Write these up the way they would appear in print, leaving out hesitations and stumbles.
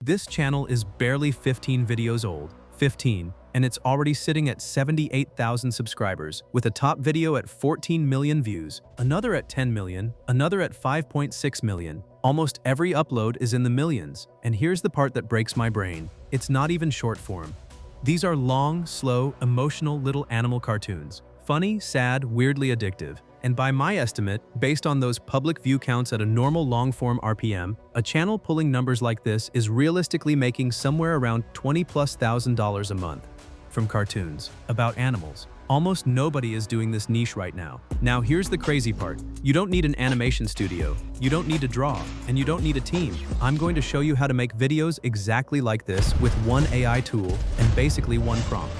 This channel is barely 15 videos old, 15, and it's already sitting at 78,000 subscribers, with a top video at 14 million views, another at 10 million, another at 5.6 million. Almost every upload is in the millions, and here's the part that breaks my brain. It's not even short form. These are long, slow, emotional little animal cartoons. Funny, sad, weirdly addictive. And by my estimate, based on those public view counts at a normal long-form RPM, a channel pulling numbers like this is realistically making somewhere around $20,000+ a month from cartoons about animals. Almost nobody is doing this niche right now. Now here's the crazy part. You don't need an animation studio, you don't need to draw, and you don't need a team. I'm going to show you how to make videos exactly like this with one AI tool and basically one prompt.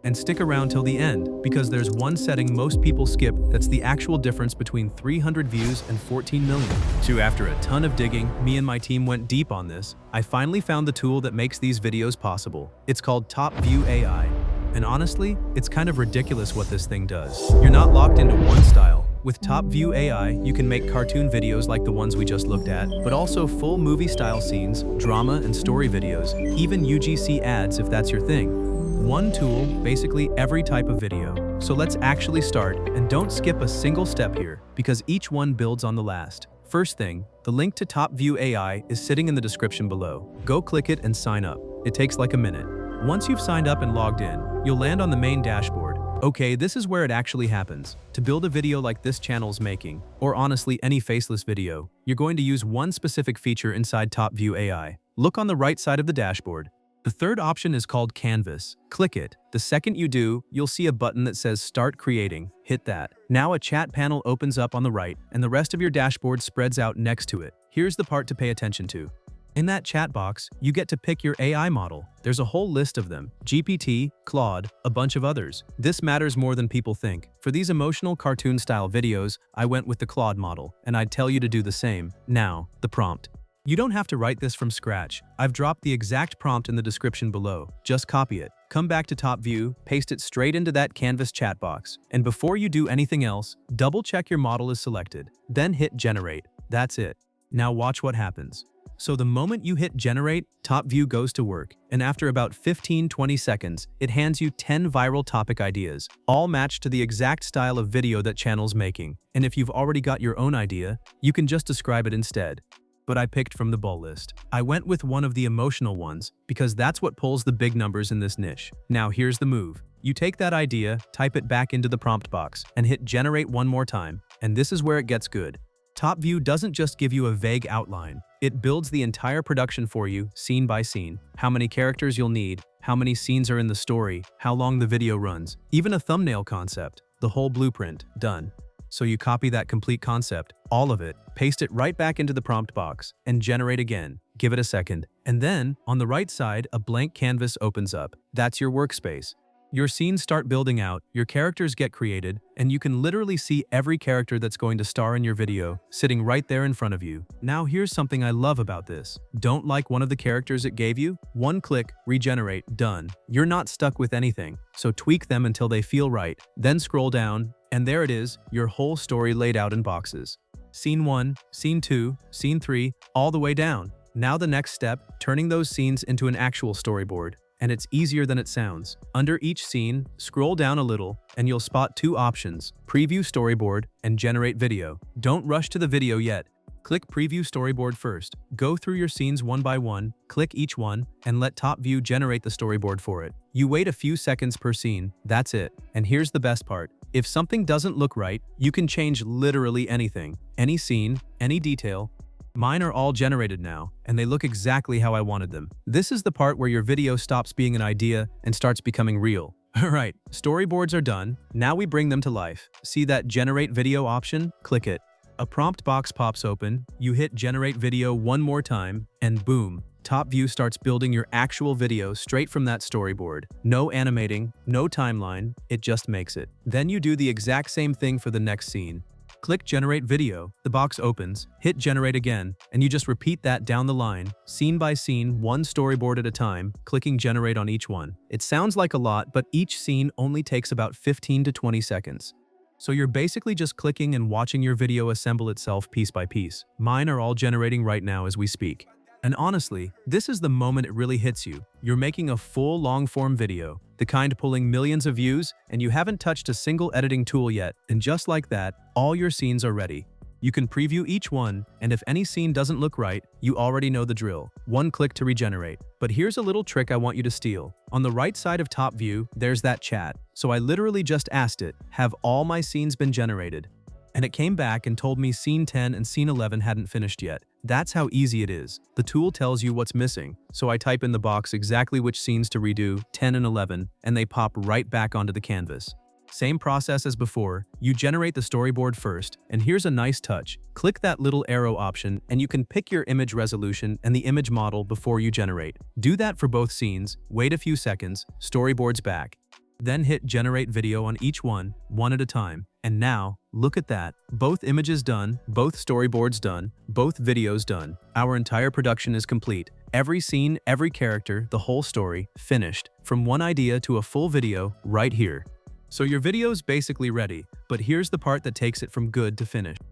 And stick around till the end, because there's one setting most people skip that's the actual difference between 300 views and 14 million. So after a ton of digging, me and my team went deep on this. I finally found the tool that makes these videos possible. It's called TopView AI. And honestly, it's kind of ridiculous what this thing does. You're not locked into one style. With TopView AI, you can make cartoon videos like the ones we just looked at, but also full movie-style scenes, drama and story videos, even UGC ads if that's your thing. One tool, basically every type of video. So let's actually start, and don't skip a single step here, because each one builds on the last. First thing, the link to TopView AI is sitting in the description below. Go click it and sign up. It takes like a minute. Once you've signed up and logged in, you'll land on the main dashboard. Okay, this is where it actually happens. To build a video like this channel's making, or honestly any faceless video, you're going to use one specific feature inside TopView AI. Look on the right side of the dashboard. The third option is called Canvas. Click it. The second you do, you'll see a button that says Start Creating. Hit that. Now a chat panel opens up on the right, and the rest of your dashboard spreads out next to it. Here's the part to pay attention to. In that chat box, you get to pick your AI model. There's a whole list of them: GPT, Claude, a bunch of others. This matters more than people think. For these emotional cartoon-style videos, I went with the Claude model, and I'd tell you to do the same. Now, the prompt. You don't have to write this from scratch. I've dropped the exact prompt in the description below. Just copy it. Come back to TopView, paste it straight into that Canvas chat box. And before you do anything else, double-check your model is selected. Then hit Generate. That's it. Now watch what happens. So the moment you hit Generate, TopView goes to work, and after about 15-20 seconds, it hands you 10 viral topic ideas, all matched to the exact style of video that channel's making. And if you've already got your own idea, you can just describe it instead. But I picked from the bull list. I went with one of the emotional ones, because that's what pulls the big numbers in this niche. Now here's the move. You take that idea, type it back into the prompt box, and hit Generate one more time, and this is where it gets good. TopView doesn't just give you a vague outline. It builds the entire production for you, scene by scene. How many characters you'll need, how many scenes are in the story, how long the video runs, even a thumbnail concept, the whole blueprint, done. So you copy that complete concept, all of it, paste it right back into the prompt box, and generate again. Give it a second. And then, on the right side, a blank canvas opens up. That's your workspace. Your scenes start building out, your characters get created, and you can literally see every character that's going to star in your video sitting right there in front of you. Now here's something I love about this. Don't like one of the characters it gave you? One click, regenerate, done. You're not stuck with anything, so tweak them until they feel right. Then scroll down, and there it is, your whole story laid out in boxes. Scene 1, Scene 2, Scene 3, all the way down. Now the next step, turning those scenes into an actual storyboard. And it's easier than it sounds. Under each scene, scroll down a little, and you'll spot two options: Preview Storyboard and Generate Video. Don't rush to the video yet. Click Preview Storyboard first. Go through your scenes one by one, click each one, and let TopView generate the storyboard for it. You wait a few seconds per scene, that's it. And here's the best part. If something doesn't look right, you can change literally anything. Any scene, any detail. Mine are all generated now, and they look exactly how I wanted them. This is the part where your video stops being an idea and starts becoming real. Alright, storyboards are done. Now we bring them to life. See that Generate Video option? Click it. A prompt box pops open, you hit Generate Video one more time, and boom, TopView starts building your actual video straight from that storyboard. No animating, no timeline, it just makes it. Then you do the exact same thing for the next scene. Click Generate Video, the box opens, hit Generate again, and you just repeat that down the line, scene by scene, one storyboard at a time, clicking Generate on each one. It sounds like a lot, but each scene only takes about 15 to 20 seconds. So you're basically just clicking and watching your video assemble itself piece by piece. Mine are all generating right now as we speak. And honestly, this is the moment it really hits you. You're making a full long-form video, the kind pulling millions of views, and you haven't touched a single editing tool yet. And just like that, all your scenes are ready. You can preview each one, and if any scene doesn't look right, you already know the drill. One click to regenerate. But here's a little trick I want you to steal. On the right side of TopView, there's that chat. So I literally just asked it, have all my scenes been generated? And it came back and told me scene 10 and scene 11 hadn't finished yet. That's how easy it is. The tool tells you what's missing. So I type in the box exactly which scenes to redo, 10 and 11, and they pop right back onto the canvas. Same process as before, you generate the storyboard first, and here's a nice touch. Click that little arrow option and you can pick your image resolution and the image model before you generate. Do that for both scenes, wait a few seconds, storyboard's back. Then hit generate video on each one at a time. And now, look at that. Both images done, both storyboards done, both videos done. Our entire production is complete. Every scene, every character, the whole story, finished. From one idea to a full video, right here. So your video's basically ready, but here's the part that takes it from good to finished.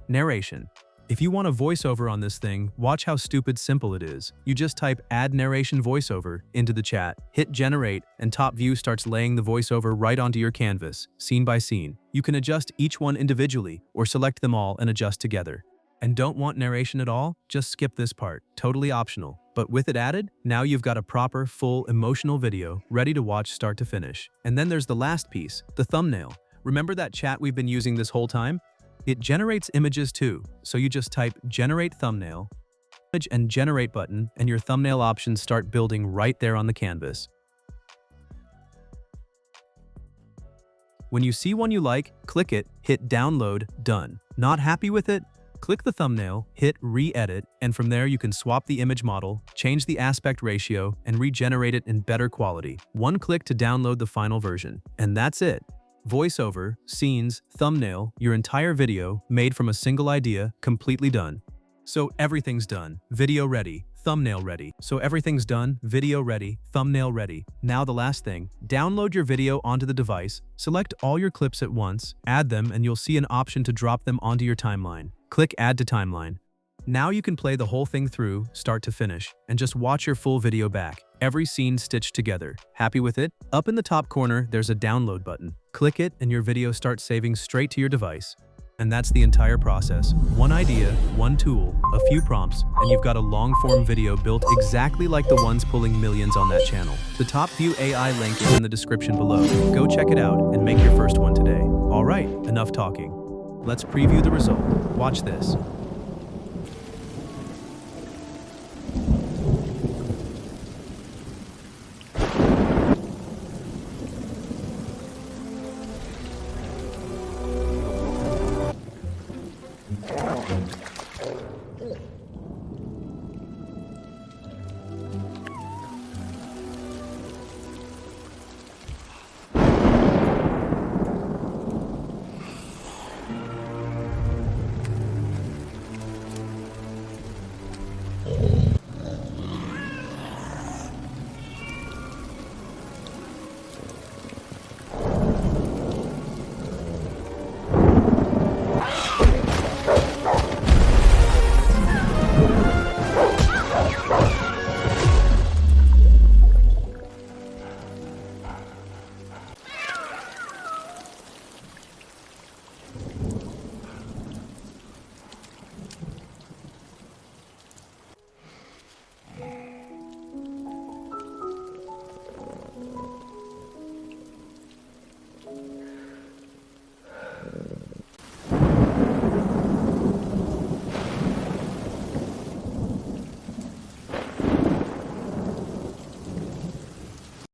Narration. If you want a voiceover on this thing, watch how stupid simple it is. You just type add narration voiceover into the chat, hit generate, and TopView starts laying the voiceover right onto your canvas, scene by scene. You can adjust each one individually or select them all and adjust together. And don't want narration at all? Just skip this part, totally optional. But with it added, now you've got a proper, full, emotional video ready to watch start to finish. And then there's the last piece, the thumbnail. Remember that chat we've been using this whole time? It generates images too, so you just type generate thumbnail, image and generate button, and your thumbnail options start building right there on the canvas. When you see one you like, click it, hit download, done. Not happy with it? Click the thumbnail, hit re-edit, and from there you can swap the image model, change the aspect ratio, and regenerate it in better quality. One click to download the final version. And that's it. Voiceover, scenes, thumbnail, your entire video made from a single idea, completely done. So everything's done. Video ready, thumbnail ready. So everything's done, video ready, thumbnail ready. Now the last thing, download your video onto the device, select all your clips at once, add them, and you'll see an option to drop them onto your timeline. Click add to timeline. Now you can play the whole thing through, start to finish, and just watch your full video back. Every scene stitched together. Happy with it? Up in the top corner, there's a download button. Click it and your video starts saving straight to your device. And that's the entire process. One idea, one tool, a few prompts, and you've got a long-form video built exactly like the ones pulling millions on that channel. The TopView AI link is in the description below. Go check it out and make your first one today. All right, enough talking. Let's preview the result. Watch this.